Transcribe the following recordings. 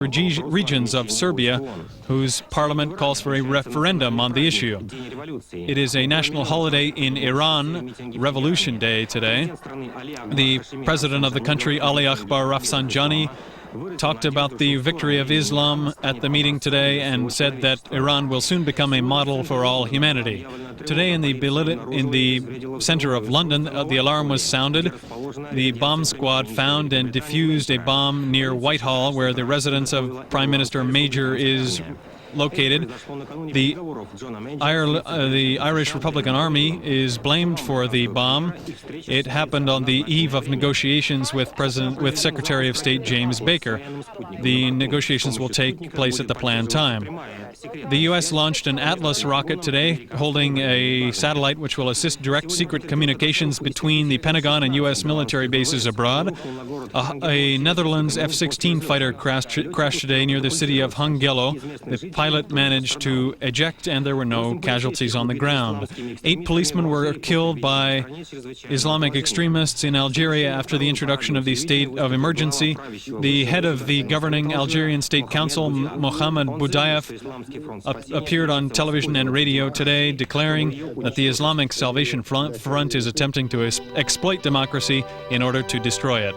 regions of Serbia, whose parliament calls for a referendum on the issue. It is a national holiday in Iran, Revolution Day today. The president of the country, Ali Akbar Rafsanjani, talked about the victory of Islam at the meeting today and said that Iran will soon become a model for all humanity. Today in the center of London, the alarm was sounded. The bomb squad found and defused a bomb near Whitehall, where the residence of Prime Minister Major is located. The Irish Republican Army is blamed for the bomb. It happened on the eve of negotiations with Secretary of State James Baker. The negotiations will take place at the planned time. The U.S. launched an Atlas rocket today, holding a satellite which will assist direct secret communications between the Pentagon and U.S. military bases abroad. A Netherlands F-16 fighter crashed today near the city of Hungelo. The pilot managed to eject, and there were no casualties on the ground. 8 policemen were killed by Islamic extremists in Algeria after the introduction of the state of emergency. The head of the governing Algerian State Council, Mohamed Boudaïef, appeared on television and radio today declaring that the Islamic Salvation Front is attempting to exploit democracy in order to destroy it.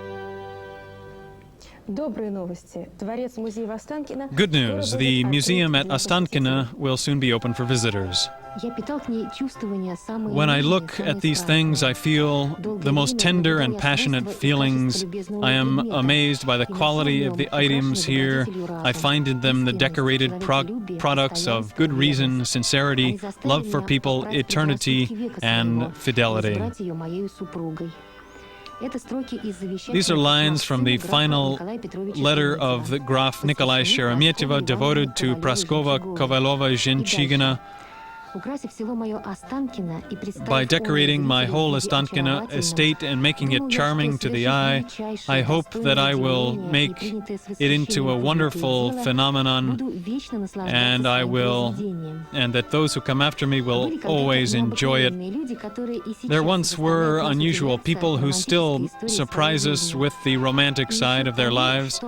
Good news. The museum at Ostankino will soon be open for visitors. When I look at these things, I feel the most tender and passionate feelings. I am amazed by the quality of the items here. I find in them the decorated products of good reason, sincerity, love for people, eternity, and fidelity. These are lines from the final letter of the Graf Nikolai Sheremetyevo devoted to Praskova Kovalova-Zhenchigina. By decorating my whole Ostankino estate and making it charming to the eye, I hope that I will make it into a wonderful phenomenon, and that those who come after me will always enjoy it. There once were unusual people who still surprise us with the romantic side of their lives,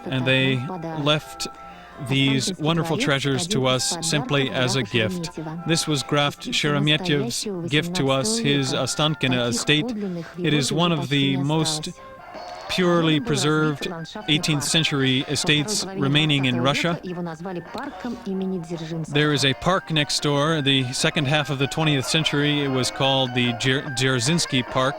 and they left these wonderful treasures to us simply as a gift. This was Graf Sheremetyev's gift to us, his Ostankino estate. It is one of the most purely preserved 18th century estates remaining in Russia. There is a park next door. The second half of the 20th century, it was called the Dzerzhinsky Park.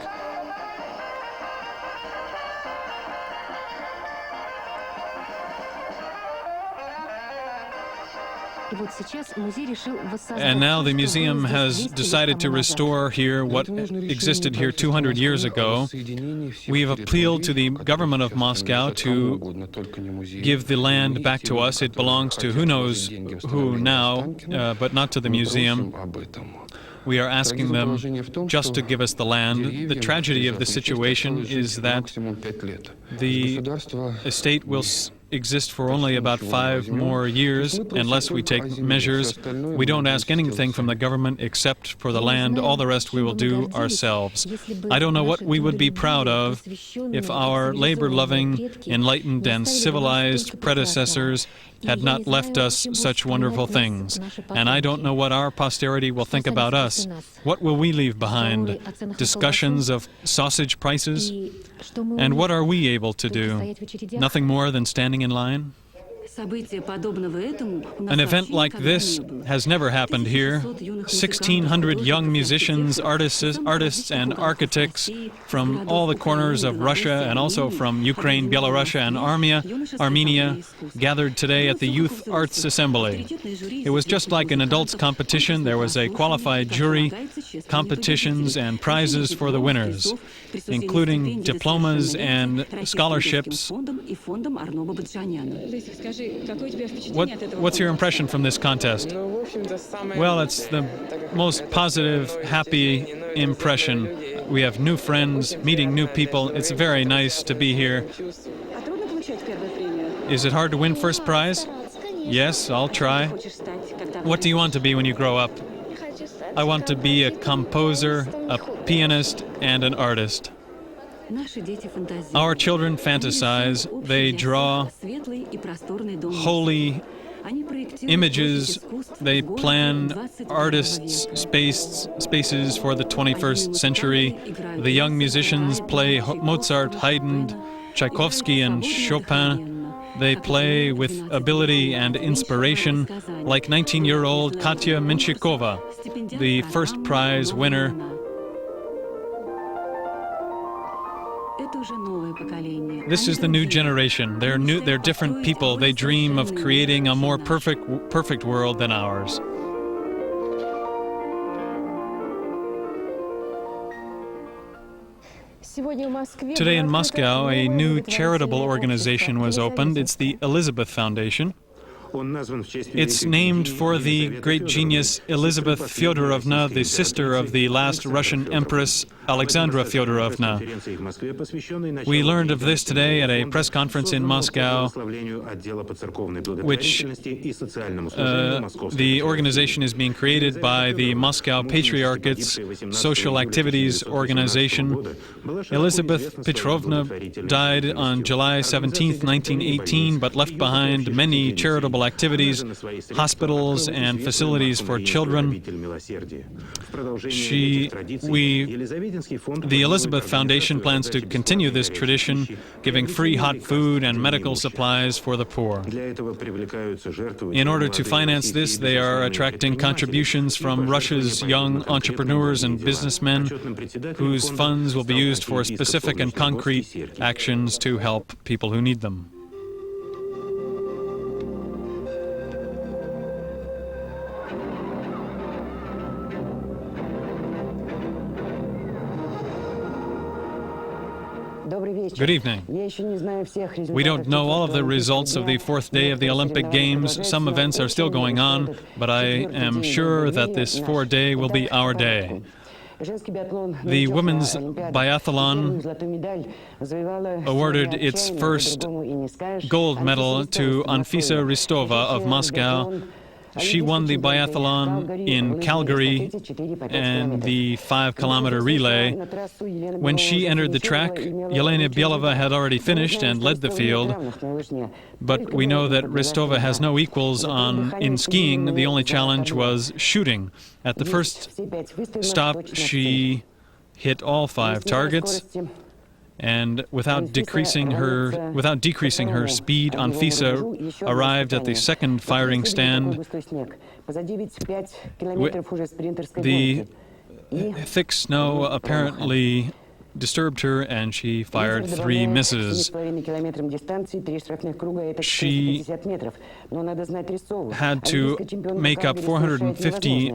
And now the museum has decided to restore here what existed here 200 years ago. We have appealed to the government of Moscow to give the land back to us. It belongs to who knows who now, but not to the museum. We are asking them just to give us the land. The tragedy of the situation is that the estate will exist for only about 5 more years unless we take measures. We don't ask anything from the government except for the land. All the rest we will do ourselves. I don't know what we would be proud of if our labor-loving, enlightened, and civilized predecessors had not left us such wonderful things. And I don't know what our posterity will think about us. What will we leave behind? Discussions of sausage prices? And what are we able to do? Nothing more than standing in line? An event like this has never happened here. 1,600 young musicians, artists, and architects from all the corners of Russia and also from Ukraine, Belarus, and Armenia gathered today at the Youth Arts Assembly. It was just like an adults competition. There was a qualified jury, competitions, and prizes for the winners, including diplomas and scholarships. What's your impression from this contest? Well, it's the most positive, happy impression. We have new friends, meeting new people. It's very nice to be here. Is it hard to win first prize? Yes, I'll try. What do you want to be when you grow up? I want to be a composer, a pianist, and an artist. Our children fantasize, they draw holy images, they plan artists' spaces for the 21st century. The young musicians play Mozart, Haydn, Tchaikovsky, and Chopin. They play with ability and inspiration, like 19-year-old Katya Menshikova, the first prize winner. This is the new generation. They're different people. They dream of creating a more perfect world than ours. Today in Moscow, a new charitable organization was opened. It's the Elizabeth Foundation. It's named for the great genius Elizabeth Fyodorovna, the sister of the last Russian Empress Alexandra Fyodorovna. We learned of this today at a press conference in Moscow, which the organization is being created by the Moscow Patriarchate's Social Activities Organization. Elizabeth Petrovna died on July 17, 1918, but left behind many charitable activities, hospitals, and facilities for children. The Elizabeth Foundation plans to continue this tradition, giving free hot food and medical supplies for the poor. In order to finance this, they are attracting contributions from Russia's young entrepreneurs and businessmen, whose funds will be used for specific and concrete actions to help people who need them. Good evening. We don't know all of the results of the fourth day of the Olympic Games. Some events are still going on, but I am sure that this fourth day will be our day. The women's biathlon awarded its first gold medal to Anfisa Ristova of Moscow. She won the biathlon in Calgary and the 5-kilometer relay. When she entered the track, Yelena Belova had already finished and led the field. But we know that Ristova has no equals in skiing. The only challenge was shooting. At the first stop, she hit all 5 targets. And without decreasing her speed, Anfisa arrived at the second firing stand. The thick snow apparently disturbed her, and she fired 3 misses. She had to make up 450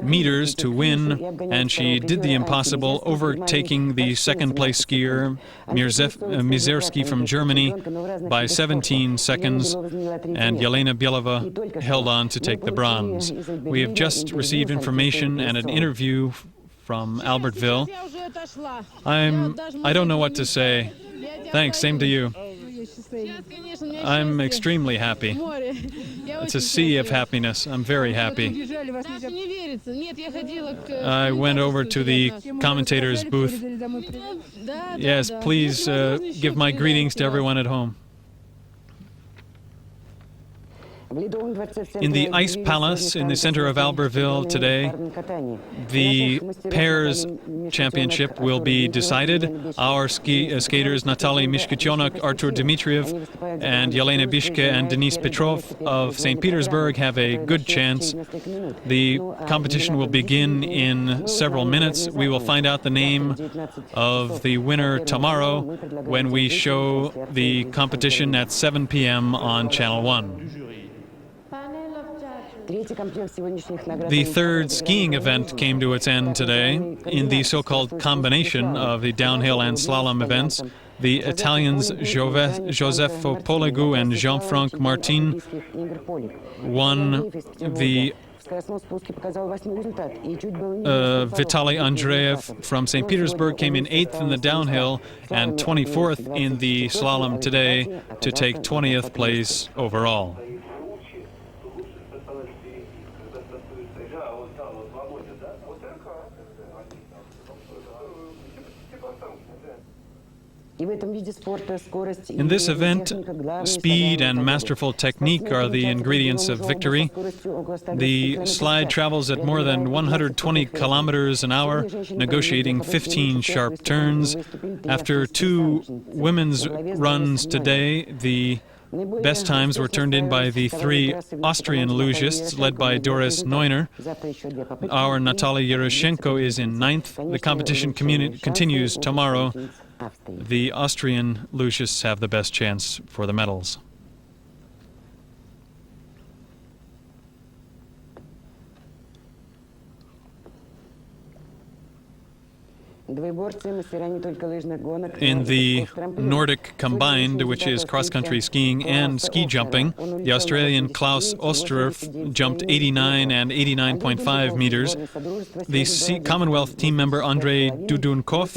meters to win, and she did the impossible, overtaking the second-place skier, Mizerski from Germany, by 17 seconds, and Yelena Belova held on to take the bronze. We have just received information and an interview from Albertville. I don't know what to say. Thanks, same to you. I'm extremely happy. It's a sea of happiness. I'm very happy. I went over to the commentator's booth. Yes, please give my greetings to everyone at home. In the Ice Palace in the center of Albertville today, the pairs championship will be decided. Our skaters Natalie Mishkityonok, Artur Dmitriev, and Yelena Bishke and Denis Petrov of St. Petersburg have a good chance. The competition will begin in several minutes. We will find out the name of the winner tomorrow when we show the competition at 7 p.m. on Channel 1. The third skiing event came to its end today. In the so-called combination of the downhill and slalom events, the Italians Josefo Polegu and Jean-Franc Martin won the Vitaly Andreev from St. Petersburg came in 8th in the downhill and 24th in the slalom today to take 20th place overall. In this event, speed and masterful technique are the ingredients of victory. The slide travels at more than 120 kilometers an hour, negotiating 15 sharp turns. After 2 women's runs today, the best times were turned in by the 3 Austrian lugists, led by Doris Neuner. Our Natalia Yeroshenko is in 9th. The competition continues tomorrow. The Austrian lugists have the best chance for the medals. In the Nordic combined, which is cross-country skiing and ski jumping, the Australian Klaus Osterf jumped 89 and 89.5 meters. The Commonwealth team member Andrei Dudunkov